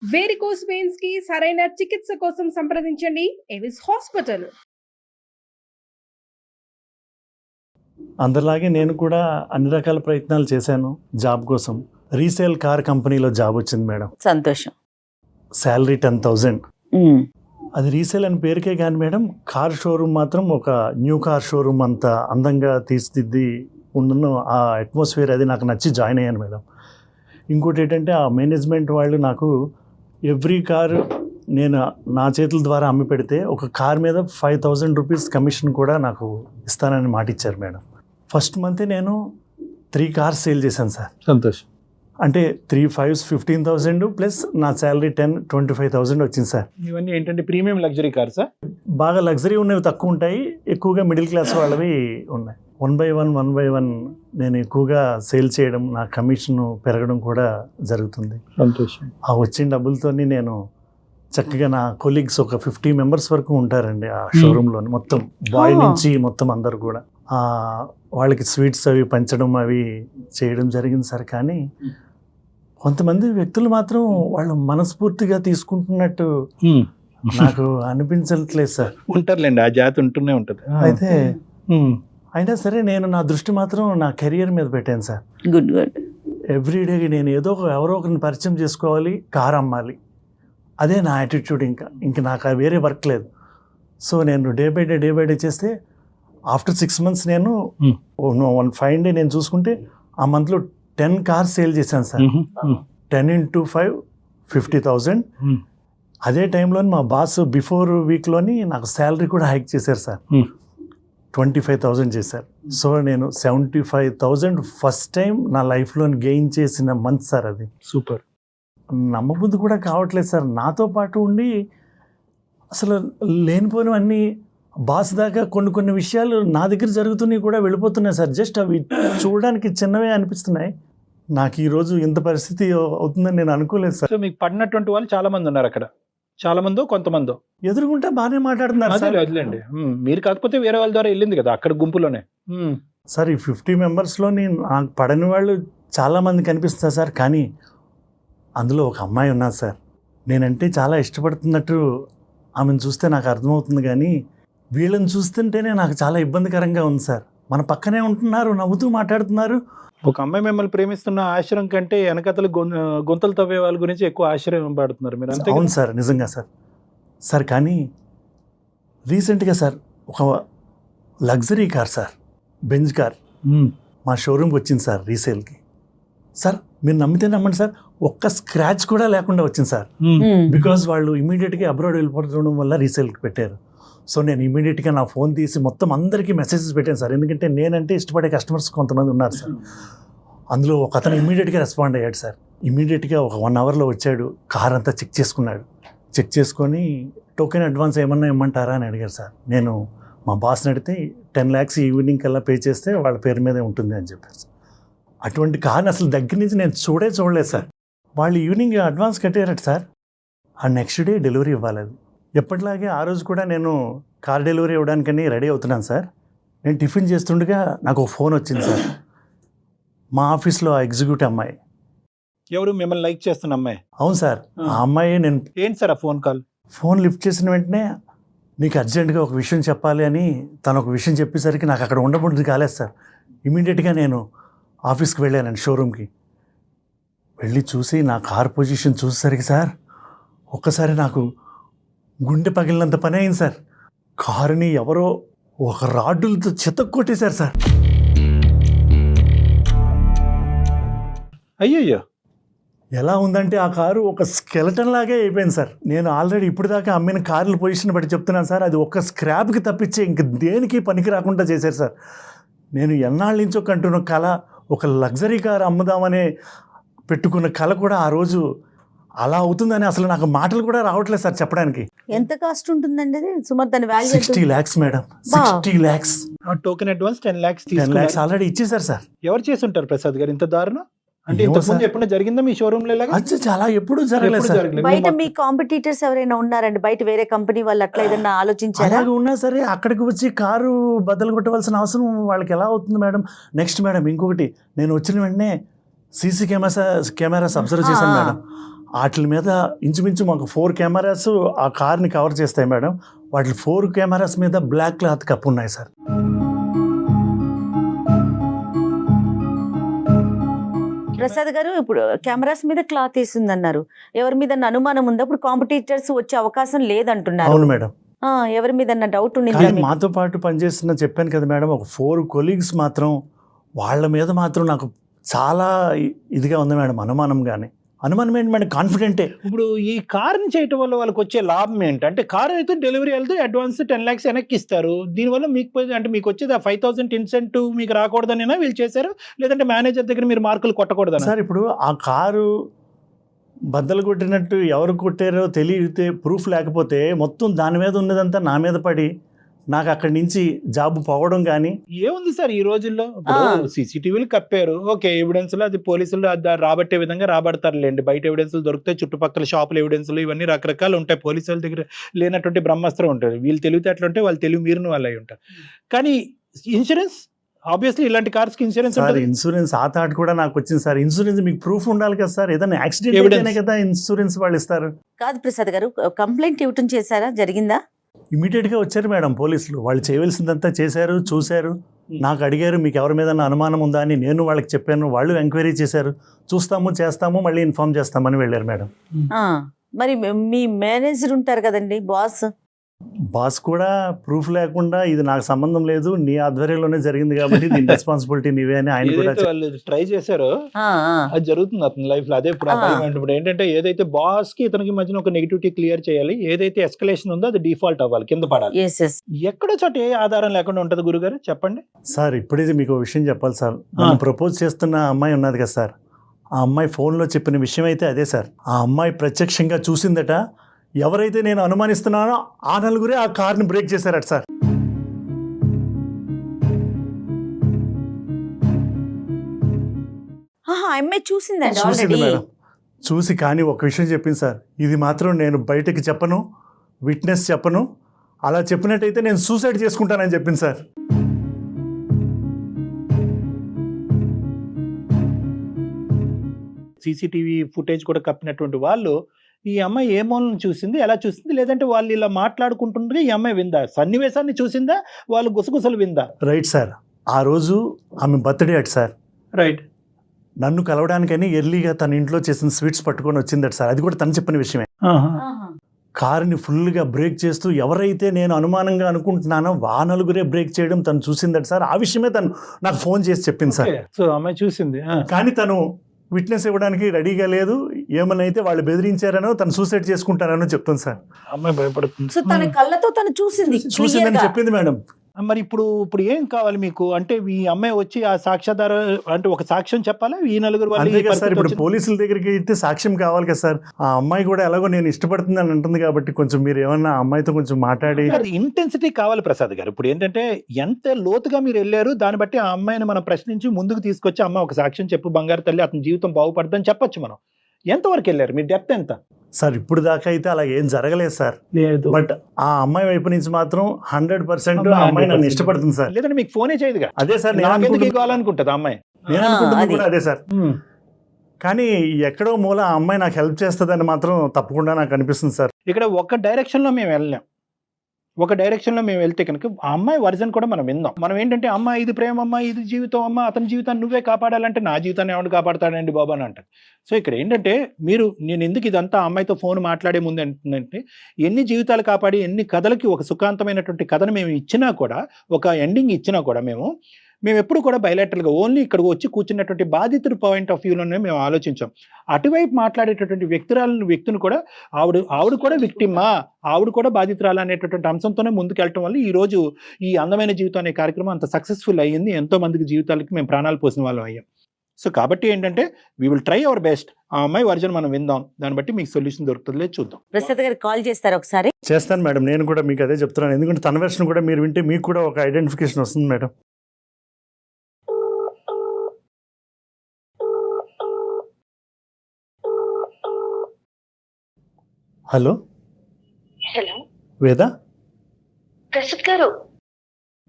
Varicose veins కి సరైన చికిత్స కోసం సంప్రదించండి ఎవిస్ హాస్పిటల్. అందరిలాగే నేను కూడా అన్ని రకాల ప్రయత్నాలు చేశాను జాబ్ కోసం. రీసేల్ కార్ కంపెనీలో జాబ్ వచ్చింది మేడం. సంతోషం. శాలరీ 10,000. అది రీసేల్ అని పేరుకే కానీ మేడం, కార్ షోరూమ్ మాత్రం ఒక న్యూ కార్ షోరూమ్ అంత అందంగా తీర్చిదిద్ది ఉండను. ఆ అట్మాస్ఫియర్ అది నాకు నచ్చి జాయిన్ అయ్యాను మేడం. ఇంకోటి ఏంటంటే ఆ మేనేజ్మెంట్ వాళ్ళు నాకు ఎవ్రీ కారు నేను నా చేతుల ద్వారా అమ్మి పెడితే ఒక కార్ మీద 5,000 రూపీస్ కమిషన్ కూడా నాకు ఇస్తానని మాట ఇచ్చారు మేడం. ఫస్ట్ మంత్ నేను 3 కార్స్ సేల్ చేశాను సార్. సంతోషం. అంటే 3 5s 15,000 ప్లస్ నా శాలరీ 25,000 వచ్చింది సార్. ఇవన్నీ ఏంటంటే ప్రీమియం లగ్జరీ కార్సా? బాగా లగ్జరీ ఉన్నవి తక్కువ ఉంటాయి, ఎక్కువగా మిడిల్ క్లాస్ వాళ్ళవి ఉన్నాయి. 1 by 1 నేను ఎక్కువగా సేల్ చేయడం, నా కమిషన్ పెరగడం కూడా జరుగుతుంది. సంతోషం. ఆ వచ్చిన డబ్బులతో నేను చక్కగా నా కొలీగ్స్ ఒక 50 మెంబర్స్ వరకు ఉంటారండి ఆ షోరూంలో, మొత్తం బాయ్ నుంచి మొత్తం అందరు కూడా వాళ్ళకి స్వీట్స్ అవి పంచడం అవి చేయడం జరిగింది సార్. కానీ కొంతమంది వ్యక్తులు మాత్రం వాళ్ళు మనస్ఫూర్తిగా తీసుకుంటున్నట్టు నాకు అనిపించట్లేదు సార్. ఉంటారులేండి, ఆ జాతి ఉంటూనే ఉంటుంది. అయితే అయినా సరే నేను నా దృష్టి మాత్రం నా కెరియర్ మీద పెట్టాను సార్. Good good. ఎవ్రీడే నేను ఎవరో ఒకరిని పరిచయం చేసుకోవాలి, కార్ అమ్మాలి, అదే నా యాటిట్యూడ్. ఇంకా నాకు వేరే వర్క్ లేదు. సో నేను డే బై డే చేస్తే ఆఫ్టర్ 6 months నేను 1 fine day నేను చూసుకుంటే ఆ మంత్లో 10 కార్స్ సేల్ చేశాను సార్. 10 into 5 50,000. అదే టైంలో మా బాస్ బిఫోర్ వీక్లోని నాకు శాలరీ కూడా హైక్ చేశారు సార్. 25,000 చేశారు. సో నేను 75,000 ఫస్ట్ టైం నా లైఫ్లో గెయిన్ చేసిన మంత్ సార్ అది. సూపర్. నమ్మబుద్ధి కూడా కావట్లేదు సార్. నాతో పాటు ఉండి అసలు లేనిపోయినవన్నీ బాస్ దాకా కొన్ని విషయాలు నా దగ్గర జరుగుతున్నాయి కూడా వెళ్ళిపోతున్నాయి సార్. జస్ట్ అవి చూడడానికి చిన్నవే అనిపిస్తున్నాయి. నాకు ఈరోజు ఇంత పరిస్థితి అవుతుందని నేను అనుకోలేదు సార్. సో మీకు పడినటువంటి వాళ్ళు చాలా మంది ఉన్నారు అక్కడ, చాలా మందో కొంతమందో ఎదురుకుంటే బాగానే మాట్లాడుతున్నారు సార్. వదిలేండి, మీరు కాకపోతే వేరే వాళ్ళ ద్వారా వెళ్ళింది కదా అక్కడ గుంపులోనే. సార్ ఈ 50 మెంబర్స్లో నాకు పడని వాళ్ళు చాలా మంది కనిపిస్తారు సార్. కానీ అందులో ఒక అమ్మాయి ఉన్నది సార్, నేనంటే చాలా ఇష్టపడుతున్నట్టు ఆమెను చూస్తే నాకు అర్థమవుతుంది. కానీ వీళ్ళని చూస్తుంటేనే నాకు చాలా ఇబ్బందికరంగా ఉంది సార్. మన పక్కనే ఉంటున్నారు, నవ్వుతూ మాట్లాడుతున్నారు. ఒక అమ్మాయి మిమ్మల్ని ప్రేమిస్తున్న ఆశ్రయం కంటే వెనకతలు గొంతలు తవ్వే వాళ్ళ గురించి ఎక్కువ ఆశ్చర్యం పడుతున్నారు మీరు. అంతే. అవును సార్, నిజంగా సార్. కానీ రీసెంట్గా సార్ ఒక luxury car sir, Benz car మా షోరూమ్కి వచ్చింది సార్ రీసేల్కి. సార్ మీరు నమ్మితే నమ్మండి సార్, ఒక్క స్క్రాచ్ కూడా లేకుండా వచ్చింది సార్. బికాజ్ వాళ్ళు ఇమీడియట్గా అబ్రాడ్ వెళ్ళిపోవడం వల్ల రీసేల్కి పెట్టారు. సో నేను ఇమీడియట్గా నా ఫోన్ తీసి మొత్తం అందరికీ మెసేజెస్ పెట్టాను సార్. ఎందుకంటే నేనంటే ఇష్టపడే కస్టమర్స్ కొంతమంది ఉన్నారు సార్. అందులో ఒక అతను ఇమీడియట్గా రెస్పాండ్ అయ్యాడు సార్. ఇమీడియట్గా ఒక 1 hourలో వచ్చాడు, కార్ అంతా చెక్ చేసుకున్నాడు. చెక్ చేసుకొని టోకెన్ అడ్వాన్స్ ఏమన్నా ఇమ్మంటారా అని అడిగారు సార్. నేను మా బాస్ని అడిగితే 10 lakhs ఈవినింగ్ కల్లా పే చేస్తే వాళ్ళ పేరు మీదే ఉంటుంది అని చెప్పారు సార్. అటువంటి కార్ని అసలు దగ్గర నుంచి నేను చూడలేదు సార్. వాళ్ళు ఈవినింగ్ అడ్వాన్స్ కట్టారట సార్. ఆ నెక్స్ట్ డే డెలివరీ ఇవ్వాలి. అది ఎప్పటిలాగే ఆ రోజు కూడా నేను కార్ డెలివరీ ఇవ్వడానికని రెడీ అవుతున్నాను సార్. నేను టిఫిన్ చేస్తుండగా నాకు ఒక ఫోన్ వచ్చింది సార్. మా ఆఫీస్లో ఆ ఎగ్జిక్యూటివ్ అమ్మాయి. ఎవరు మిమ్మల్ని లైక్ చేస్తున్న అమ్మాయి? అవును సార్, ఆ అమ్మాయి. నేను ఏంటి సార్ ఆ ఫోన్ కాల్? ఫోన్ లిఫ్ట్ చేసిన వెంటనే నీకు అర్జెంటుగా ఒక విషయం చెప్పాలి అని తను ఒక విషయం చెప్పేసరికి నాకు అక్కడ ఉండబుద్ధి కాలేదు సార్. ఇమీడియట్గా నేను ఆఫీస్కి వెళ్ళానండి, షోరూమ్కి వెళ్ళి చూసి నా కార్ పొజిషన్ చూసేసరికి సార్ ఒక్కసారి నాకు గుండె పగిలినంత పని అయింది సార్. కారుని ఎవరో ఒక రాడ్డులతో చితక్కొట్టేశారు సార్. అయ్యయ్యో, ఎలా ఉందంటే ఆ కారు ఒక స్కెలటన్ లాగే అయిపోయింది సార్. నేను ఆల్రెడీ ఇప్పుడు దాకా అమ్మిన కార్ల పొజిషన్ బట్టి చెప్తున్నాను సార్. అది ఒక స్క్రాప్కి తప్పించి ఇంక దేనికి పనికి రాకుండా చేశారు సార్. నేను ఎన్నాళ్ళ నుంచో కంటున్న కళ, ఒక లగ్జరీ కార్ అమ్ముదామనే పెట్టుకున్న కళ కూడా ఆ రోజు అలా అవుతుందని అసలు నాకు మాటలు కూడా రావట్లేదు సార్ చెప్పడానికి. ఎంత కాస్ట్ ఉంటుందండి అది సుమారు? దాని value 60 lakhs madam. 60 lakhs. Token advance 10 lakhs 10 lakhs already ఇచ్చేసారు సార్. ఎవరు చేసి ఉంటారు ప్రసాద్ గారు ఇంత దారుణం? అంటే ఇంతకుముందు ఎప్పుడైనా జరిగిందా మీ షోరూమ్ లో? చాలా ఎప్పుడు జరగలేదు సార్. బయట మీ కాంపిటీటర్స్ ఎవరైనా ఉన్నారండి? బయట వేరే కంపెనీ వాళ్ళు అట్లా ఏదైనా ఆలోచించారా? అలాగే ఉన్నా సరే అక్కడికి వచ్చి కారు బద్దలు కొట్టవలసిన అవసరం వాళ్ళకి ఎలా అవుతుంది మేడం? నెక్స్ట్ మేడం ఇంకొకటి, నేను వచ్చిన వెంటనే సీసీ కెమెరాస్ అబ్జర్వ్ చేశాను మేడం. వాటి మీద ఇంచుమించు మాకు 4 కెమెరాస్ ఆ కార్ని కవర్ చేస్తాయి మేడం. వాటి 4 కెమెరాస్ మీద బ్లాక్ క్లాత్ కప్పు ఉన్నాయి సార్. ప్రసాద్ గారు, ఇప్పుడు కెమెరాస్ మీద క్లాత్ వేసిందన్నారు. ఎవరి మీద అనుమానం ఉందా? ఇప్పుడు కాంపిటీటర్స్ వచ్చే అవకాశం లేదంటున్నారు. అవును మేడం. ఎవరి మీద డౌట్ కానీ ఉండింది? మాతో పాటు పనిచేస్తున్న చెప్పాను కదా మేడం, ఒక 4 కొలీగ్స్ మాత్రం వాళ్ళ మీద మాత్రం నాకు చాలా ఇదిగా ఉంది మేడం, అనుమానం. కానీ అనుమానం ఏంటి మేడం, కాన్ఫిడెంటే. ఇప్పుడు ఈ కార్ని చేయటం వల్ల వాళ్ళకి వచ్చే లాభం ఏంటి? అంటే కార్ అయితే డెలివరీ వెళ్తే అడ్వాన్స్ 10 lakhs వెనక్కి ఇస్తారు. దీనివల్ల మీకు అంటే మీకు వచ్చేది ఆ 5,000 ఇన్సెంటివ్ మీకు రాకూడదనేనా వీళ్ళు చేశారు, లేదంటే మేనేజర్ దగ్గర మీరు మార్కులు కొట్టకూడదనా? సార్ ఇప్పుడు ఆ కారు బద్దలు కొట్టినట్టు ఎవరు కొట్టారో తెలియతే ప్రూఫ్ లేకపోతే మొత్తం దాని మీద ఉన్నదంతా నా మీద పడి నాకు అక్కడి నుంచి జాబ్ పోవడం. కానీ ఏముంది సార్ ఈ రోజుల్లో, సీసీటీవీలు కప్పారు, ఓకే, ఎవిడెన్స్ లో అది పోలీసులు రాబట్టే విధంగా రాబడతారులేండి. బయట ఎవిడెన్స్లు దొరుకుతాయి, చుట్టుపక్కల షాపుల ఎవిడెన్స్లు ఇవన్నీ రకరకాలు ఉంటాయి. పోలీసుల దగ్గర లేనటువంటి బ్రహ్మాస్త్రం ఉంటుంది. వీళ్ళు తెలివితేటలు ఉంటే వాళ్ళు తెలివి మీరిన వాళ్ళు అయి ఉంటారు. కానీ ఇన్సూరెన్స్ ఆబ్వియస్లీ ఇలాంటి కార్స్ కి ఇన్సూరెన్స్ సార్, ఇన్సూరెన్స్ ఆ థాట్ కూడా నాకు వచ్చింది సార్. ఇన్సూరెన్స్ మీకు ప్రూఫ్ ఉండాలి కదా సార్, ఏదైనా యాక్సిడెంట్ అయితేనే కదా ఇన్సూరెన్స్ వాళ్ళు ఇస్తారు. కాదు ప్రసాద్ గారు, కంప్లైంట్ ఇవ్వటం చేశారా? జరిగిందా? ఇమీడియట్ గా వచ్చారు మేడం పోలీసులు. వాళ్ళు చేయవలసిందంతా చేశారు, చూశారు. నాకు అడిగారు మీకు ఎవరి మీద అనుమానం ఉందా అని. నేను వాళ్ళకి చెప్పాను. వాళ్ళు ఎంక్వైరీ చేశారు. చూస్తాము, చేస్తాము, మళ్ళీ ఇన్ఫార్మ్ చేస్తామని వెళ్ళారు మేడం. మరి మీ మేనేజర్ ఉంటారు కదండి, బాస్ కూడా ప్రూఫ్ లేకుండా ఇది నాకు సంబంధం లేదు, నీ ఆధ్వర్యంలోనే జరిగింది కాబట్టి దీని రెస్పాన్సిబిలిటీ నీవే అని ఆయన కూడా వాళ్ళు ట్రై చేశారో అది జరుగుతుంది అతని లైఫ్ లో. అదే ఇప్పుడు ఏంటంటే ఏదైతే బాస్ కి ఇతనికి మధ్యన ఒక నెగిటివిటీ క్లియర్ చేయాలి, ఏదైతే ఎస్కలేషన్ ఉందో అది డిఫాల్ట్ అవ్వాలి, కింద పడాలి. ఎక్కడో చోట ఏ ఆధారం లేకుండా ఉంటది గురుగారు, చెప్పండి సార్. ఇప్పుడైతే మీకు ఒక విషయం చెప్పాలి సార్. నన్ను ప్రపోజ్ చేస్తున్న అమ్మాయి ఉన్నది కదా సార్, ఆ అమ్మాయి ఫోన్లో చెప్పిన విషయం అయితే అదే సార్. ఆ అమ్మాయి ప్రత్యక్షంగా చూసిందట. ఎవరైతే నేను అనుమానిస్తున్నానో ఆ నలుగురే ఆ కార్ని బ్రేక్ చేశారట సార్. చూసింది మేడం, చూసి కానీ ఒక విషయం చెప్పింది సార్. ఇది మాత్రం నేను బయటకి చెప్పను, విట్నెస్ చెప్పను, అలా చెప్పినట్టయితే నేను సూసైడ్ చేసుకుంటానని చెప్పింది సార్. సీసీటీవీ ఫుటేజ్ కూడా కప్పినటువంటి వాళ్ళు ఈ అమ్మాయి ఏ మూలను చూసింది, ఎలా చూసింది, లేదంటే వాళ్ళు ఇలా మాట్లాడుకుంటుండగా ఈ అమ్మాయి విందా, సన్నివేశాన్ని చూసిందా, వాళ్ళు గుసగుసలు విందా? Right sir. ఆ రోజు ఆమె బర్త్డే అట్ సార్. రైట్. నన్ను కలవడానికని ఎర్లీగా తన ఇంట్లో చేసిన స్వీట్స్ పట్టుకొని వచ్చిందట సార్. అది కూడా తను చెప్పిన విషయమే. కారుని ఫుల్గా బ్రేక్ చేస్తూ ఎవరైతే నేను అనుమానంగా అనుకుంటున్నానో ఆ నలుగురే బ్రేక్ చేయడం తను చూసిందట సార్. ఆ విషయమే తను నాకు ఫోన్ చేసి చెప్పింది సార్. సో అమ్మాయి చూసింది, కానీ తను విట్నెస్ ఇవ్వడానికి రెడీగా లేదు. ఏమనైతే వాళ్ళు బెదిరించారనో తను సూసైడ్ చేసుకుంటారనో చెప్తుంది సార్. అమ్మాయి భయపడుతుంది. సో తన కళ్ళతో తను చూసిందని చెప్పింది మేడం. మరి ఇప్పుడు ఏం కావాలి మీకు? అంటే ఈ అమ్మాయి వచ్చి ఆ సాక్ష్యాధార అంటే ఒక సాక్ష్యం చెప్పాలా ఈ నలుగురు వాళ్ళు? సార్ ఇప్పుడు పోలీసుల దగ్గరికి అయితే సాక్ష్యం కావాలి కదా సార్. ఆ అమ్మాయి కూడా ఎలాగో నేను ఇష్టపడుతుందని అంటుంది కాబట్టి కొంచెం మీరు ఏమన్నా అమ్మాయితో కొంచెం మాట్లాడి. ఇంటెన్సిటీ కావాలి ప్రసాద్ గారు. ఇప్పుడు ఏంటంటే ఎంత లోతుగా మీరు వెళ్ళారు దాన్ని బట్టి ఆ అమ్మాయిని మనం ప్రశ్నించి ముందుకు తీసుకొచ్చి అమ్మ ఒక సాక్ష్యం చెప్పు బంగారు తల్లి, అతని జీవితం బాగుపడదని చెప్పొచ్చు మనం. ఎంతవరకు వెళ్ళారు? మీ డెప్త్ ఎంత? సార్ ఇప్పుడు దాకా అయితే అలా ఏం జరగలేదు సార్. బట్ ఆ అమ్మాయి వైపు నుంచి మాత్రం 100% ఆ అమ్మాయి నన్ను ఇష్టపడుతుంది సార్. లేదంటే మీకు ఫోనే చేయదుగా. అదే సార్, కావాలనుకుంటుంది అమ్మాయి. నేను అనుకుంటుంది కూడా అదే సార్. కానీ ఎక్కడో మూల ఆ అమ్మాయి నాకు హెల్ప్ చేస్తుందని మాత్రం తప్పకుండా నాకు అనిపిస్తుంది సార్. ఇక్కడ ఒక డైరెక్షన్లో మేము వెళ్ళాం. ఒక డైరెక్షన్లో మేము వెళ్తే కనుక ఆ అమ్మాయి వర్జన్ కూడా మనం విందాం. మనం ఏంటంటే అమ్మ ఇది ప్రేమ, అమ్మ ఇది జీవితం, అమ్మ అతని జీవితాన్ని నువ్వే కాపాడాలంటే నా జీవితాన్ని ఎవరు కాపాడతాడండి బాబా అని అంటారు. సో ఇక్కడ ఏంటంటే నేను ఎందుకు ఇదంతా అమ్మాయితో ఫోన్ మాట్లాడే ముందు ఏంటంటే ఎన్ని జీవితాలు కాపాడి ఎన్ని కథలకి ఒక సుఖాంతమైనటువంటి కథను మేము ఇచ్చినా కూడా, ఒక ఎండింగ్ ఇచ్చినా కూడా మేము ఎప్పుడు కూడా బయలాటరల్గా ఓన్లీ ఇక్కడికి వచ్చి కూర్చున్నటువంటి బాధితుడి పాయింట్ ఆఫ్ వ్యూలోనే మేము ఆలోచించాం. అటువైపు మాట్లాడేటటువంటి వ్యక్తిని కూడా ఆవిడ కూడా విక్టిమా, ఆవిడ కూడా బాధితురాలు అనేటటువంటి అంశంతోనే ముందుకెళ్ళటం వల్ల ఈరోజు ఈ అందమైన జీవితం అనే కార్యక్రమం అంత సక్సెస్ఫుల్ అయ్యింది. ఎంతో మందికి జీవితాలకి మేము ప్రాణాలు పోసిన వాళ్ళం అయ్యాం. సో కాబట్టి ఏంటంటే we will try our best. ఆ అమ్మాయి వర్జన్ మనం విందాం, దాన్ని బట్టి మీకు సొల్యూషన్ దొరుకుతుందో చూద్దాం. ప్రసాద్ గారు కాల్ చేస్తారు ఒకసారి. చేస్తాను మేడం, నేను కూడా మీకు అదే చెప్తున్నాను. ఎందుకంటే తన వెర్షన్ కూడా మీరు వింటే మీకు కూడా ఒక ఐడెంటిఫికేషన్ వస్తుంది మేడం. హలో హలో వేద, ప్రసాద్ గారు,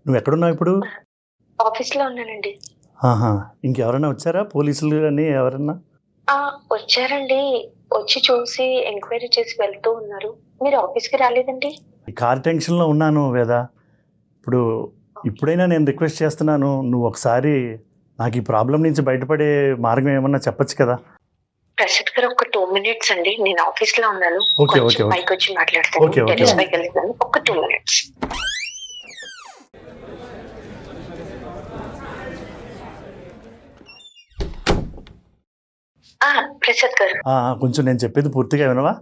నువ్వు ఎక్కడున్నావు ఇప్పుడు? ఆఫీస్ లో ఉన్నానండి. ఇంకెవరైనా వచ్చారా? పోలీసులు అని ఎవరన్నా వచ్చారండి. వచ్చి చూసి ఎంక్వైరీ చేసి వెళ్తూ ఉన్నారు. మీరు ఆఫీస్కి రాలేదండి? ఈ కార్ టెన్షన్లో ఉన్నాను వేద. ఇప్పుడైనా నేను రిక్వెస్ట్ చేస్తున్నాను, నువ్వు ఒకసారి నాకు ఈ ప్రాబ్లం నుంచి బయటపడే మార్గం ఏమన్నా చెప్పొచ్చు కదా. ప్రసాద్ గారు ఒక 2 minutes అండి, నేను ఆఫీస్ లో ఉన్నాను. ఓకే, ఓకే, కొంచెం ఓకే. పైకి వచ్చి మాట్లాడతాను. Okay, okay. టెర్రస్ పైకి వెళ్తాను. ఒక 2 minutes. ప్రసాద్ గారు కొంచెం నేను చెప్పేది పూర్తిగా వినవా?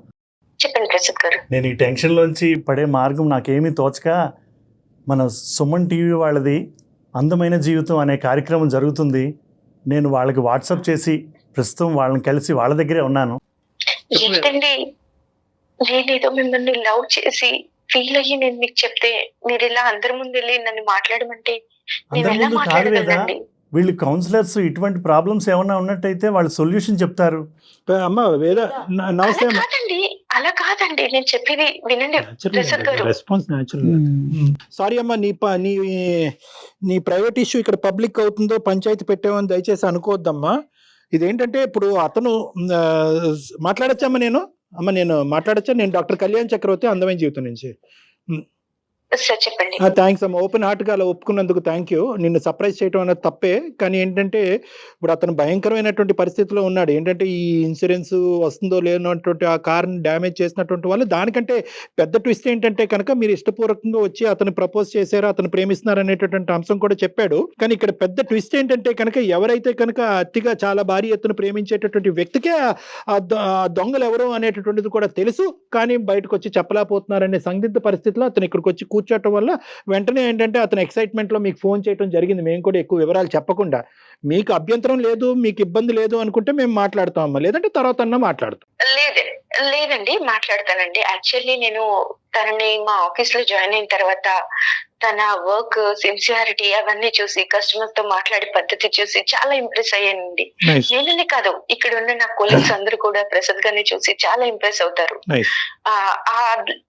చెప్పండి ప్రసాద్ గారు. నేను ఈ టెన్షన్లోంచి పడే మార్గం నాకేమీ తోచక, మన సుమన్ టీవీ వాళ్ళది అందమైన జీవితం అనే కార్యక్రమం జరుగుతుంది. నేను వాళ్ళకి వాట్సాప్ చేసి ప్రస్తుతం వాళ్ళని కలిసి వాళ్ళ దగ్గరే ఉన్నాను. ఏంటండి, నేనేదో మిమ్మల్ని లవ్ చేసి ఫీల్ అయ్యి నేను మీకు చెప్తే మీరు ఇలా అందరి ముందు వెళ్ళి నన్ను మాట్లాడమంటే నేను అందరి ఎలా ముందు కాదు వేదా, మాట్లాడగలనండి? వీళ్ళు కౌన్సిలర్స్, ఇటువంటి ప్రాబ్లమ్స్ ఏమన్నా ఉన్నట్టయితే వాళ్ళు సొల్యూషన్ చెప్తారు. అమ్మ వేద నమస్తే అలా అమ్మ. కాదండి, అలా కాదండి, నేను చెప్పేది వినండి ప్రసాద్ గారు. రెస్పాన్స్ సారీ అమ్మా, నీ ప్రైవేట్ ఇష్యూ ఇక్కడ పబ్లిక్ అవుతుందో పంచాయతీ పెట్టామని దయచేసి అనుకోవద్దమ్మా. ఇదేంటంటే ఇప్పుడు అతను మాట్లాడచ్చమ్మా, నేను మాట్లాడచ్చా? నేను డాక్టర్ కళ్యాణ్ చక్రవర్తి, అందమైన జీవితం నుంచి. సార్ చెప్పండి. థ్యాంక్స్ అమ్మ, ఓపెన్ హార్ట్గా అలా ఒప్పుకున్నందుకు థ్యాంక్ యూ. నిన్ను సర్ప్రైజ్ చేయడం అనేది తప్పే, కానీ ఏంటంటే ఇప్పుడు అతను భయంకరమైనటువంటి పరిస్థితిలో ఉన్నాడు. ఏంటంటే ఈ ఇన్సూరెన్స్ వస్తుందో లేనటువంటి ఆ కార్ని డ్యామేజ్ చేసినటువంటి వాళ్ళు. దానికంటే పెద్ద ట్విస్ట్ ఏంటంటే కనుక మీరు ఇష్టపూర్వకంగా వచ్చి అతను ప్రపోజ్ చేశారో, అతను ప్రేమిస్తున్నారు అనేటటువంటి అంశం కూడా చెప్పాడు. కానీ ఇక్కడ పెద్ద ట్విస్ట్ ఏంటంటే కనుక ఎవరైతే కనుక అతిగా చాలా భారీ ఎత్తున ప్రేమించేటటువంటి వ్యక్తికే ఆ దొంగలు ఎవరు అనేటటువంటిది కూడా తెలుసు, కానీ బయటకు వచ్చి చెప్పలేకపోతున్నారనే సందిగ్ధ పరిస్థితిలో అతను ఇక్కడికి వచ్చి కూర్చోవటం వల్ల వెంటనే ఏంటంటే అతను ఎక్సైట్మెంట్ లో మీకు ఫోన్ చేయడం జరిగింది. మేము కూడా ఎక్కువ వివరాలు చెప్పకుండా, మీకు అభ్యంతరం లేదు, మీకు ఇబ్బంది లేదు అనుకుంటే మేము మాట్లాడతామమ్మా, లేదంటే తర్వాత అన్నా మాట్లాడతాం. లేదండి, మాట్లాడతానండి. యాక్చువల్లీ నేను తనని మా ఆఫీస్ లో జాయిన్ అయిన తర్వాత తన వర్క్ సిన్సియారిటీ అవన్నీ చూసి, కస్టమర్ తో మాట్లాడే పద్ధతి చూసి చాలా ఇంప్రెస్ అయ్యానండి. నేననే కాదు, ఇక్కడ ఉన్న నా కొలీగ్స్ అందరూ కూడా ప్రసాద్ గారిని చూసి చాలా ఇంప్రెస్ అవుతారు.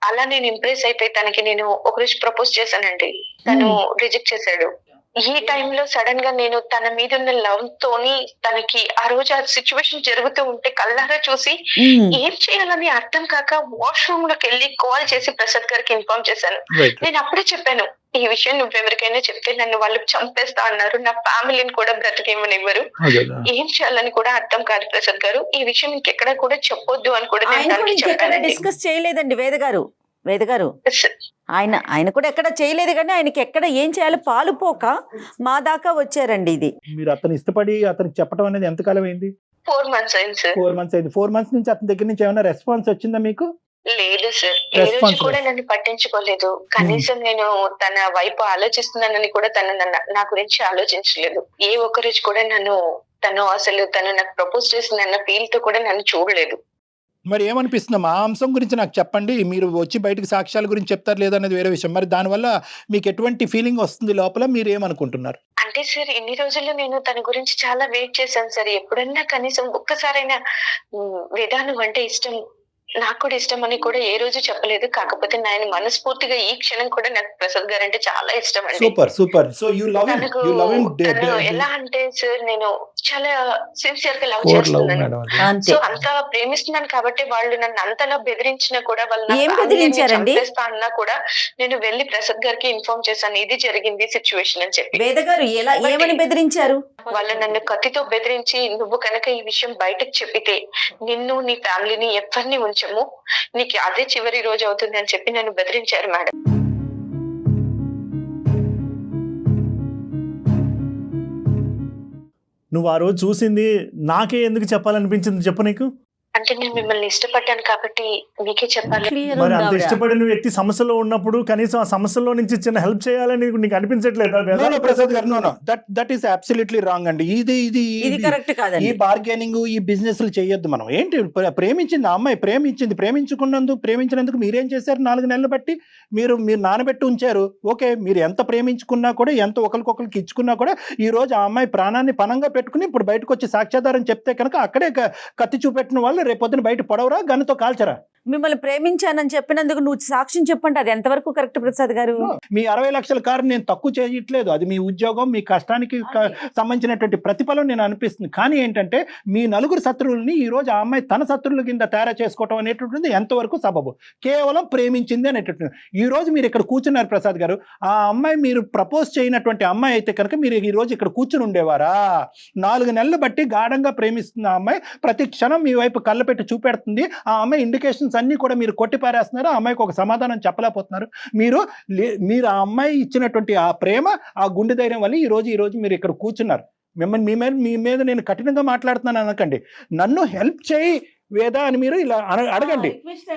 అలా నేను ఇంప్రెస్ అయిపోయి తనకి నేను ఒకరోజు ప్రపోజ్ చేశానండి. తను రిజెక్ట్ చేశాడు. ఈ టైంలో సడన్ గా నేను తన మీద ఉన్న లవ్ తోని తనకి ఆ రోజు ఆ సిచ్యువేషన్ జరుగుతూ ఉంటే కళ్ళారా చూసి ఏం చేయాలని అర్థం కాక వాష్రూమ్ లోకి వెళ్ళి కాల్ చేసి ప్రసాద్ గారికి ఇన్ఫార్మ్ చేశాను. నేను అప్పుడే చెప్పాను, ఈ విషయం నువ్వెవరికైనా చెప్తే నన్ను వాళ్ళు చంపేస్తా అన్నారు, నా ఫ్యామిలీని కూడా బ్రతికేమనివ్వరు, ఏం చేయాలని కూడా అర్థం కాదు ప్రసాద్ గారు, ఈ విషయం ఇంకెక్కడ కూడా చెప్పొద్దు అని కూడా నేను తనకి చెప్పాను. డిస్కస్ చేయలేదండి వేద గారు ఆయన కూడా ఎక్కడ చేయలేదు, కానీ ఆయనకి ఎక్కడ ఏం చేయాలో పాలుపోక మా దాకా వచ్చారండి. ఇది మీరు అతను ఇష్టపడి అతనికి చెప్పడం అనేది ఎంతకాలం అయింది? 4 months అయింది సార్. 4 months అయింది. 4 months నుంచి అతని దగ్గర నుంచి ఏమైనా రెస్పాన్స్ వచ్చిందా మీకు? లేదు సార్, ఏ రోజు కూడా నన్ను పట్టించుకోలేదు. కనీసం నేను తన వైపు ఆలోచిస్తున్నానని కూడా తను నా గురించి ఆలోచించలేదు. ఏ ఒక్క రోజు కూడా తను నాకు ప్రపోజ్ చేసిందన్న ఫీల్ తో కూడా నన్ను చూడలేదు. మరి ఏమనిపిస్తుందమ్మా ఆ అంశం గురించి నాకు చెప్పండి. మీరు వచ్చి బయటకు సాక్ష్యాల గురించి చెప్తారు లేదనేది వేరే విషయం. మరి దానివల్ల మీకు ఎటువంటి ఫీలింగ్ వస్తుంది లోపల, మీరు ఏమనుకుంటున్నారు? అంటే సార్, ఇన్ని రోజుల్లో నేను తన గురించి చాలా వెయిట్ చేశాను సార్. ఎప్పుడన్నా కనీసం ఒక్కసారైనా వేదాను అంటే ఇష్టం, నాకు కూడా ఇష్టం అని కూడా ఏ రోజు చెప్పలేదు. కాకపోతే నేను మనస్ఫూర్తిగా ఈ క్షణం కూడా నాకు ప్రసాద్ గారు అంటే చాలా ఇష్టం అండి. Super. So you love him. ఎలా అంటే సార్, నేను చాలా సిన్సియర్ గా లవ్ చేస్తున్నాను. సో అంత ప్రేమిస్తున్నాను కాబట్టి వాళ్ళు నన్ను అంతలా బెదిరించినా కూడా, చంపేస్తా అన్నా కూడా నేను వెళ్ళి ప్రసాద్ గారికి ఇన్ఫార్మ్ చేశాను, ఇది జరిగింది సిచ్యువేషన్ అని చెప్పి. వేద గారు ఏమని బెదిరించారు? వాళ్ళు నన్ను కత్తితో బెదిరించి, నువ్వు కనుక ఈ విషయం బయటకు చెప్పితే నిన్ను, నీ ఫ్యామిలీని ఎవరిని ఉంచము, నీకు అదే చివరి రోజు అవుతుంది అని చెప్పి నన్ను బెదిరించారు మేడం. నువ్వు ఆ రోజు చూసింది నాకే ఎందుకు చెప్పాలనిపించింది చెప్పు నీకు? అంటే నేను మిమ్మల్ని ఇష్టపడ్డాను కాబట్టి మీకే చెప్పాలి. మరి అంత ఇష్టపడిన వ్యక్తి సమస్యలో ఉన్నప్పుడు కనీసం ఆ సమస్యలో నుంచి చిన్న హెల్ప్ చేయాలని నీకు అనిపించట్లేదా? ప్రసాద్ గారు, దట్ ఈస్ అబ్సల్యూట్లీ రాంగ్ అండి. ఇది కరెక్ట్ కాదండి. ఈ బార్గెనింగ్, ఈ బిజినెస్ చేయొద్దు మనం. ఏంటి ప్రేమించింది ఆ అమ్మాయి, ప్రేమించినందుకు మీరేం చేశారు? 4 నెలలు బట్టి మీరు నానబెట్టి ఉంచారు. ఓకే, మీరు ఎంత ప్రేమించుకున్నా కూడా, ఎంత ఒకరికొకరికి ఇచ్చుకున్నా కూడా, ఈ రోజు ఆ అమ్మాయి ప్రాణాన్ని పణంగా పెట్టుకుని ఇప్పుడు బయటకు వచ్చి సాక్ష్యాధారం చెప్తే కనుక అక్కడే కత్తి చూపెట్టిన వాళ్ళు వాళ్ళు రేపొద్దున బయట పడవరా గన్నుతో కాల్చరా? మిమ్మల్ని ప్రేమించానని చెప్పినందుకు నువ్వు సాక్ష్యం చెప్పండి, అది ఎంతవరకు కరెక్ట్ ప్రసాద్ గారు? మీ 60 లక్షల కారు నేను తక్కువ చేయట్లేదు, అది మీ ఉద్యోగం, మీ కష్టానికి సంబంధించినటువంటి ప్రతిఫలం నేను అనిపిస్తుంది. కానీ ఏంటంటే మీ నలుగురు శత్రువుల్ని ఈ రోజు ఆ అమ్మాయి తన శత్రువుల కింద తయారు చేసుకోవటం అనేటువంటిది ఎంతవరకు సబబు? కేవలం ప్రేమించింది అనేటటువంటి. ఈ రోజు మీరు ఇక్కడ కూర్చున్నారు ప్రసాద్ గారు, ఆ అమ్మాయి మీరు ప్రపోజ్ చేయనటువంటి అమ్మాయి అయితే కనుక మీరు ఈ రోజు ఇక్కడ కూర్చుని ఉండేవారా? 4 నెలలు బట్టి గాఢంగా ప్రేమిస్తున్న ఆ అమ్మాయి ప్రతి క్షణం మీ వైపు కళ్ళ పెట్టి చూపెడుతుంది. ఆ అమ్మాయి ఇండికేషన్స్ అన్ని కూడా మీరు కొట్టిపారేస్తున్నారు. ఆ అమ్మాయికి ఒక సమాధానం చెప్పలేకపోతున్నారు. మీరు ఆ అమ్మాయి ఇచ్చినటువంటి ఆ ప్రేమ, ఆ గుండె ధైర్యం వల్ల ఈ రోజు మీరు ఇక్కడ కూర్చున్నారు. మిమ్మల్ని మీ మీద నేను కఠినంగా మాట్లాడుతున్నాను అనకండి. నన్ను హెల్ప్ చేయి వేదా అని మీరు ఇలా అడగండి.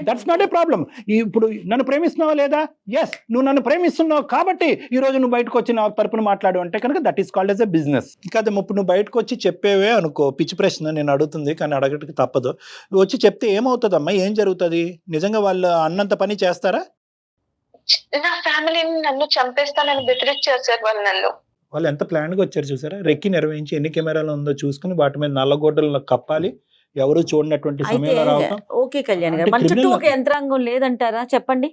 That's not a problem. ఇప్పుడు నన్ను ప్రేమిస్తున్నావా లేదా? ఎస్, నువ్వు నన్ను ప్రేమిస్తున్నావు కాబట్టి ఈ రోజు నువ్వు బయటకు వచ్చి నా తరపున మాట్లాడు అంటే కనుక that is called as a business. ఇంకా అదే ఇప్పుడు నువ్వు బయటకు వచ్చి చెప్పేవే అనుకో, పిచ్చి ప్రశ్న నేను అడుగుతుంది కానీ అడగడానికి తప్పదు. వచ్చి చెప్తే ఏమవుతుందమ్మా? ఏం జరుగుతుంది? నిజంగా వాళ్ళు అన్నంత పని చేస్తారా? నా ఫ్యామిలీని నన్ను చంపేస్తానని బెదిరించారు సార్ వాళ్ళు ఎంత ప్లాన్గా వచ్చారు చూసారా? రెక్కి నిర్వహించి ఎన్ని కెమెరాలు ఉందో చూసుకుని వాటి మీద నల్లగొడ్డలు కప్పాలి, ఎవరు చూడనటువంటి సమయంలో రావటం. ఓకే కళ్యాణ్ గారు, మన చుట్టూ ఒక యంత్రాంగం లేదంటారా? చెప్పండి.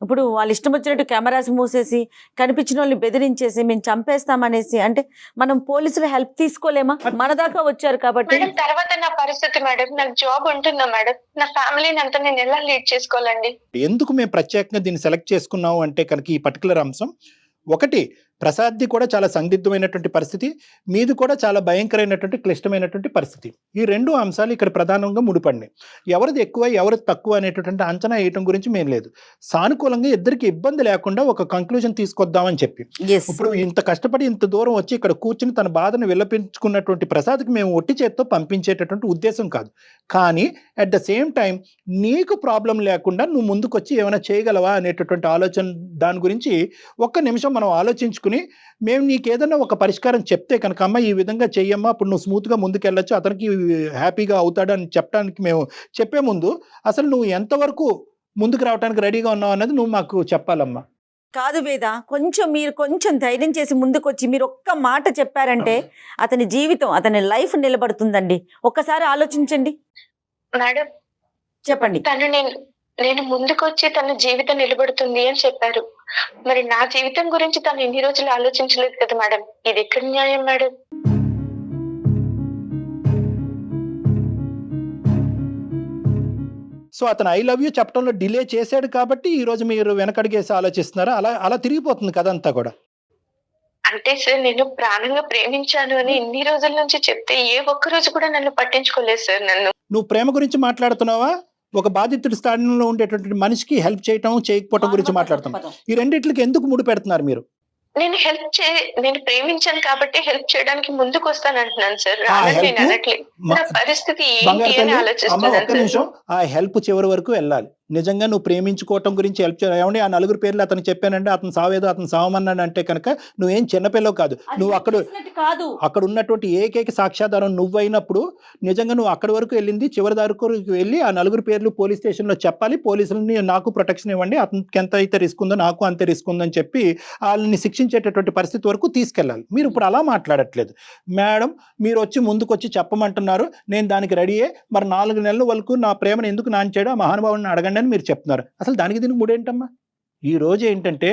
ఇప్పుడు వాళ్ళు ఇష్టం వచ్చినట్టు కెమెరాస్ మూసేసి కనిపించిన వాళ్ళని బెదిరించేసి మేము చంపేస్తామనేసి అంటే మనం పోలీసుల హెల్ప్ తీసుకోలేమా? మన దాకా వచ్చారు కాబట్టి. మేడం తర్వాత నా పరిస్థితి మేడం, నాకు జాబ్ ఉంటుందా మేడం? నా ఫ్యామిలీని అంతా నేను ఎలా లీడ్ చేసుకోవాలండి? ఎందుకు మేము ప్రత్యేకంగా దీన్ని సెలెక్ట్ చేసుకున్నాము అంటే కనుక ఈ పర్టికులర్ అంశం ఒకటి, ప్రసాద్ది కూడా చాలా సందిగ్ధమైనటువంటి పరిస్థితి, మీది కూడా చాలా భయంకరమైనటువంటి క్లిష్టమైనటువంటి పరిస్థితి. ఈ 2 అంశాలు ఇక్కడ ప్రధానంగా ముడిపడినాయి. ఎవరిది ఎక్కువ ఎవరిది తక్కువ అనేటటువంటి అంచనా వేయటం గురించి మేము లేదు. సానుకూలంగా ఇద్దరికి ఇబ్బంది లేకుండా ఒక కంక్లూజన్ తీసుకొద్దామని చెప్పి ఇప్పుడు ఇంత కష్టపడి ఇంత దూరం వచ్చి ఇక్కడ కూర్చుని తన బాధను విలపించుకున్నటువంటి ప్రసాద్కి మేము ఒట్టి చేత్తో పంపించేటటువంటి ఉద్దేశం కాదు. కానీ అట్ ద సేమ్ టైం నీకు ప్రాబ్లం లేకుండా నువ్వు ముందుకొచ్చి ఏమైనా చేయగలవా అనేటటువంటి ఆలోచన, దాని గురించి ఒక్క నిమిషం మనం ఆలోచించుకుని మేము నీకు ఏదైనా ఒక పరిష్కారం చెప్తే కనుక అమ్మ ఈ విధంగా చెయ్యమ్మా, అప్పుడు నువ్వు స్మూత్గా ముందుకెళ్ళొచ్చు, అతనికి హ్యాపీగా అవుతాడు అని చెప్పడానికి మేము చెప్పే ముందు అసలు నువ్వు ఎంతవరకు ముందుకు రావడానికి రెడీగా ఉన్నావు అన్నది నువ్వు మాకు చెప్పాలమ్మా. కాదు వేద, మీరు కొంచెం ధైర్యం చేసి ముందుకొచ్చి మీరు ఒక్క మాట చెప్పారంటే అతని జీవితం, అతని లైఫ్ నిలబడుతుందండి. ఒక్కసారి ఆలోచించండి మేడం. చెప్పండి. నేను ముందుకొచ్చి తన జీవితం నిలబడుతుంది అని చెప్పారు. మరి నా జీవితం గురించి తను ఎన్ని రోజులు ఆలోచించలేదు కదా మేడం. ఇది ఎక్కడ న్యాయం మేడం? సో అతను ఐ లవ్ యూ చెప్పడంలో డిలే చేశాడు కాబట్టి ఈ రోజు మీరు వెనకడిగేసి ఆలోచిస్తున్నారా? అలా తిరిగిపోతుంది కదంతా కూడా. అంటే సార్ నేను ప్రాణంగా ప్రేమించాను అని ఇన్ని రోజుల నుంచి చెప్తే ఏ ఒక్క రోజు కూడా నన్ను పట్టించుకోలేదు సార్. నువ్వు ప్రేమ గురించి మాట్లాడుతున్నావా? ఒక బాధితుడి స్థానంలో ఉండేటటువంటి మనిషికి హెల్ప్ చేయటం చేయకపోవటం గురించి మాట్లాడుతున్నాం. ఈ రెండిట్లకి ఎందుకు ముడి పెడుతున్నారు మీరు? నేను ప్రేమించాను కాబట్టి హెల్ప్ చేయడానికి ముందుకు వస్తానంటున్నాను సార్. నా పరిస్థితి ఏంటి అని ఆలోచిస్తున్నాను. ఆ హెల్ప్ చివరి వరకు వెళ్ళాలి. నిజంగా నువ్వు ప్రేమించుకోవటం గురించి హెల్ప్ చేయాలి. ఏమంటే ఆ 4 పేర్లు అతను చెప్పానంటే అతను సావేదో అతను సావమన్నాడు అంటే కనుక నువ్వేం చిన్నపిల్లవు కాదు. నువ్వు అక్కడ ఉన్నటువంటి ఏకైక సాక్ష్యాధారం నువ్వైనప్పుడు నిజంగా నువ్వు అక్కడి వరకు వెళ్ళింది, చివరి వరకు వెళ్ళి ఆ 4 పేర్లు పోలీస్ స్టేషన్లో చెప్పాలి. పోలీసులని నాకు ప్రొటెక్షన్ ఇవ్వండి, అతనికి ఎంత అయితే రిస్క్ ఉందో నాకు అంతే రిస్క్ ఉందని చెప్పి వాళ్ళని శిక్షించేటటువంటి పరిస్థితి వరకు తీసుకెళ్ళాలి. మీరు ఇప్పుడు అలా మాట్లాడట్లేదు మేడం. మీరు వచ్చి ముందుకు వచ్చి చెప్పమంటున్నారు, నేను దానికి రెడీయే. మరి 4 నెలల వరకు నా ప్రేమను ఎందుకు నాంచాడో ఆ మహానుభావుని అడగండి అని మీరు చెప్తున్నారు. అసలు దానికి దీనికి ముడేంటమ్మా? ఈ రోజు ఏంటంటే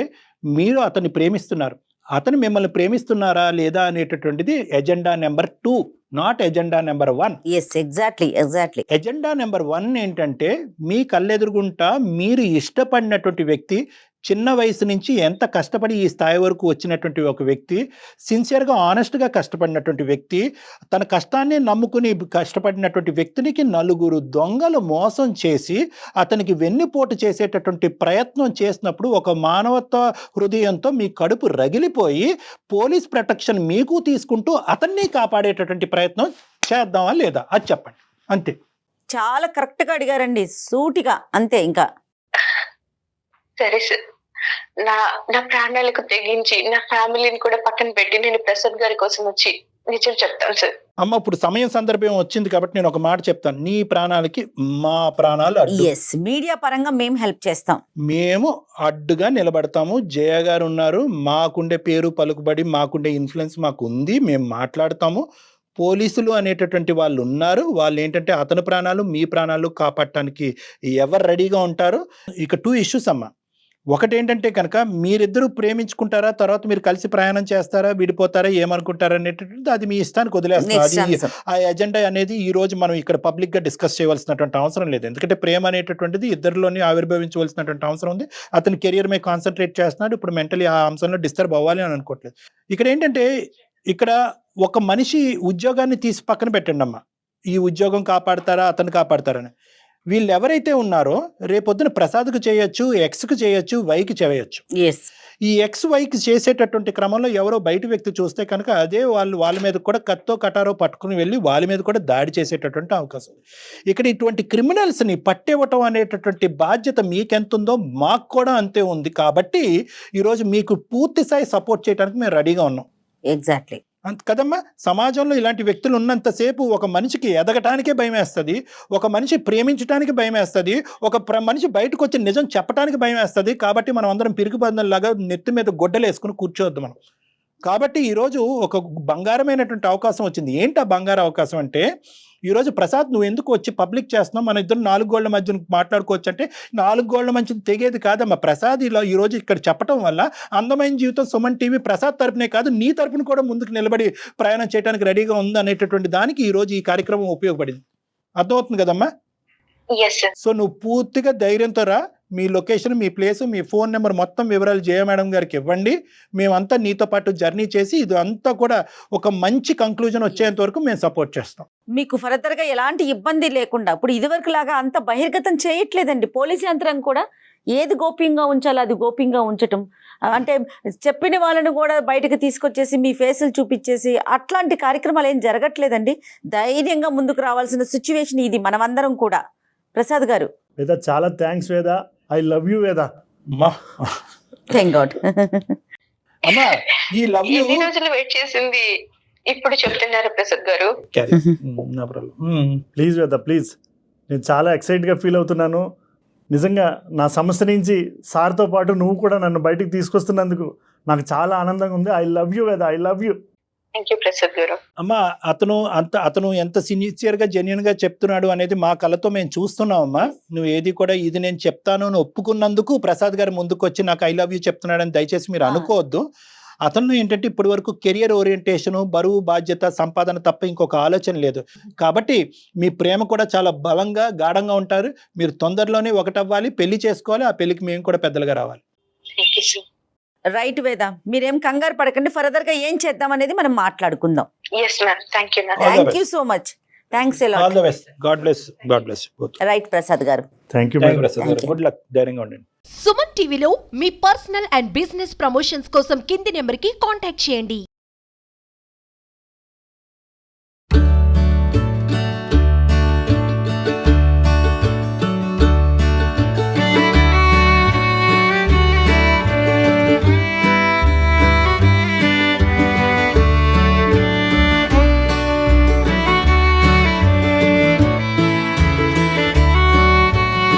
మీరు అతన్ని ప్రేమిస్తున్నారు, అతను మిమ్మల్ని ప్రేమిస్తున్నారా లేదా అనేటటువంటిది agenda number 2, not agenda number 1. Exactly. Agenda number 1 ఏంటంటే మీ కళ్ళెదురుగుంటా మీరు ఇష్టపడినటువంటి వ్యక్తి, చిన్న వయసు నుంచి ఎంత కష్టపడి ఈ స్థాయి వరకు వచ్చినటువంటి ఒక వ్యక్తి, సిన్సియర్గా ఆనెస్ట్గా కష్టపడినటువంటి వ్యక్తి, తన కష్టాన్ని నమ్ముకుని కష్టపడినటువంటి వ్యక్తినికి 4 దొంగలు మోసం చేసి అతనికి వెన్నుపోటు చేసేటటువంటి ప్రయత్నం చేసినప్పుడు ఒక మానవత్వ హృదయంతో మీ కడుపు రగిలిపోయి పోలీస్ ప్రొటెక్షన్ మీకు తీసుకుంటూ అతన్ని కాపాడేటటువంటి ప్రయత్నం చేద్దామా లేదా? అది చెప్పండి. అంతే. చాలా కరెక్ట్గా అడిగారండి, సూటిగా. అంతే. ఇంకా సరే సార్, నా ప్రాణాలకు తెగించి నా ఫ్యామిలీని కూడా పక్కన పెట్టి నేను ప్రసాద్ గారి కోసం వచ్చి నిజం చెప్తాను సార్. అమ్మ ఇప్పుడు సమయం సందర్భం వచ్చింది కాబట్టి నేను ఒక మాట చెప్తాను. నీ ప్రాణాలకి మా ప్రాణాలు మీడియా పరంగా మేము హెల్ప్ చేస్తాం, మేము అడ్డుగా నిలబడతాము. జయ గారు ఉన్నారు, మాకుండే పేరు పలుకుబడి మాకుండే ఇన్ఫ్లుయెన్స్ మాకు ఉంది, మేము మాట్లాడతాము. పోలీసులు అనేటటువంటి వాళ్ళు ఉన్నారు. వాళ్ళు ఏంటంటే అతని ప్రాణాలు మీ ప్రాణాలు కాపాడటానికి ఎవరు రెడీగా ఉంటారు. ఇక 2 ఇష్యూస్ అమ్మ. ఒకటి ఏంటంటే కనుక మీరిద్దరూ ప్రేమించుకుంటారా, తర్వాత మీరు కలిసి ప్రయాణం చేస్తారా, విడిపోతారా, ఏమనుకుంటారా అనేటటువంటిది అది మీ ఇష్టానికి వదిలేస్తారు. Next అది answer. ఆ ఎజెండా అనేది ఈ రోజు మనం ఇక్కడ పబ్లిక్ గా డిస్కస్ చేయవలసినటువంటి అవసరం లేదు. ఎందుకంటే ప్రేమ అనేటటువంటిది ఇద్దరిలోని ఆవిర్భవించవలసినటువంటి అవసరం ఉంది. అతని కెరియర్ మీద కాన్సన్ట్రేట్ చేస్తున్నాడు. ఇప్పుడు మెంటలీ ఆ అంశంలో డిస్టర్బ్ అవ్వాలి అని అనుకోవట్లేదు. ఇక్కడ ఏంటంటే ఇక్కడ ఒక మనిషి ఉద్యోగాన్ని తీసి పక్కన పెట్టండి అమ్మా. ఈ ఉద్యోగం కాపాడతారా, అతను కాపాడతారని. వీళ్ళు ఎవరైతే ఉన్నారో రేపొద్దున ప్రసాద్కు చేయొచ్చు, ఎక్స్కు చేయొచ్చు, వైకి చేయొచ్చు. ఎస్ ఈ ఎక్స్ వైకి చేసేటటువంటి క్రమంలో ఎవరో బయట వ్యక్తి చూస్తే కనుక అదే వాళ్ళ మీద కూడా కత్తో కటారో పట్టుకుని వెళ్ళి వాళ్ళ మీద కూడా దాడి చేసేటటువంటి అవకాశం ఉంది. ఇక్కడ ఇటువంటి క్రిమినల్స్ని పట్టివ్వటం అనేటటువంటి బాధ్యత మీకెంత ఉందో మాకు కూడా అంతే ఉంది. కాబట్టి ఈరోజు మీకు పూర్తి స్థాయి సపోర్ట్ చేయడానికి మేము రెడీగా ఉన్నాం. ఎగ్జాక్ట్లీ. అంత కదమ్మా. సమాజంలో ఇలాంటి వ్యక్తులు ఉన్నంతసేపు ఒక మనిషికి ఎదగటానికే భయం వేస్తుంది, ఒక మనిషి ప్రేమించడానికి భయం వేస్తుంది, ఒక మనిషి బయటకు వచ్చి నిజం చెప్పడానికి భయం వేస్తుంది. కాబట్టి మనం అందరం పిరికి బంధంలాగా నెత్తి మీద గొడ్డలు వేసుకుని కూర్చోవద్దు మనం. కాబట్టి ఈరోజు ఒక బంగారమైనటువంటి అవకాశం వచ్చింది. ఏంటి ఆ బంగారం అవకాశం అంటే, ఈరోజు ప్రసాద్ నువ్వు ఎందుకు వచ్చి పబ్లిక్ చేస్తున్నావు, మన ఇద్దరు 4 గోళ్ల మధ్య మాట్లాడుకోవచ్చు అంటే 4 గోళ్ల మధ్య తెగేది కాదమ్మా. ప్రసాద్ ఇలా ఈరోజు ఇక్కడ చెప్పడం వల్ల అందమైన జీవితం సుమన్ టీవీ ప్రసాద్ తరపునే కాదు నీ తరపున కూడా ముందుకు నిలబడి ప్రయాణం చేయడానికి రెడీగా ఉంది అనేటటువంటి దానికి ఈరోజు ఈ కార్యక్రమం ఉపయోగపడింది. అర్థమవుతుంది కదమ్మా. Yes sir. సో నువ్వు పూర్తిగా ధైర్యంతో రా. మీ లొకేషన్, మీ ప్లేస్, మీ ఫోన్ నెంబర్ మొత్తం వివరాలు జయ మేడం గారికి ఇవ్వండి. మేమంతా నీతో పాటు జర్నీ చేసి ఇది అంతా కూడా ఒక మంచి కంక్లూజన్ వచ్చేంత వరకు మేము సపోర్ట్ చేస్తాం. మీకు ఫర్దర్ గా ఎలాంటి ఇబ్బంది లేకుండా ఇప్పుడు ఇదివరకు లాగా అంత బహిర్గతం చేయట్లేదండి. పోలీసు యంత్రం కూడా ఏది గోప్యంగా ఉంచాలో అది గోప్యంగా ఉంచటం, అంటే చెప్పిన వాళ్ళని కూడా బయటకు తీసుకొచ్చేసి మీ ఫేసులు చూపించేసి అట్లాంటి కార్యక్రమాలు ఏం జరగట్లేదండి. ధైర్యంగా ముందుకు రావాల్సిన సిచ్యువేషన్ ఇది మనమందరం కూడా. ప్రసాద్ గారు. వేద చాలా థ్యాంక్స్ వేద. ఐ లవ్ యూ వేద. Thank God. అమ్మా ఈ లవ్ యూ ఎన్ని రోజులు వెయిట్ చేసింది ఇప్పుడు చెప్తున్నారు ప్రసాద్ గారు. ప్లీజ్ వేద ప్లీజ్. నేను చాలా ఎక్సైట్గా ఫీల్ అవుతున్నాను. నిజంగా నా సమస్య నుంచి సార్తో పాటు నువ్వు కూడా నన్ను బయటికి తీసుకొస్తున్నందుకు నాకు చాలా ఆనందంగా ఉంది. ఐ లవ్ యూ వేద. I love you. Thank you Prasad గారు. అమ్మా అతను ఎంత సిన్సియర్ గా జెన్యున్ గా చెప్తున్నాడు అనేది మా కళ్ళతో మేము చూస్తున్నాం అమ్మా. నువ్వు ఏది కూడా ఇది నేను చెప్తాను అని ఒప్పుకున్నందుకు ప్రసాద్ గారు ముందుకు వచ్చి నాకు ఐ లవ్ యూ చెప్తున్నాడని దయచేసి మీరు అనుకోవద్దు. అతను ఏంటంటే ఇప్పటి వరకు కెరియర్ ఓరియంటేషన్, బరువు, బాధ్యత, సంపాదన తప్ప ఇంకొక ఆలోచన లేదు. కాబట్టి మీ ప్రేమ కూడా చాలా బలంగా గాఢంగా ఉంటారు. మీరు తొందరలోనే ఒకటవ్వాలి, పెళ్లి చేసుకోవాలి. ఆ పెళ్లికి మేము కూడా పెద్దలుగా రావాలి. Thank you sir. రైట్ వేద, మీరేం కంగారు పడకండి. ఫర్దర్ గా ఏం చేద్దాం అనేది మనం మాట్లాడుకుందాం. Yes ma'am. Thank you ma'am. Thank you so much. Thanks a all lot. The best. God bless. God bless. Right Prasad garu. Thank you Prasad garu. Good luck. ధైర్యంగా ఉండండి. సుమన్ టీవీలో మీ పర్సనల్ అండ్ బిజినెస్ ప్రమోషన్స్ కోసం కింది నెంబర్కి కాంటాక్ట్ చేయండి.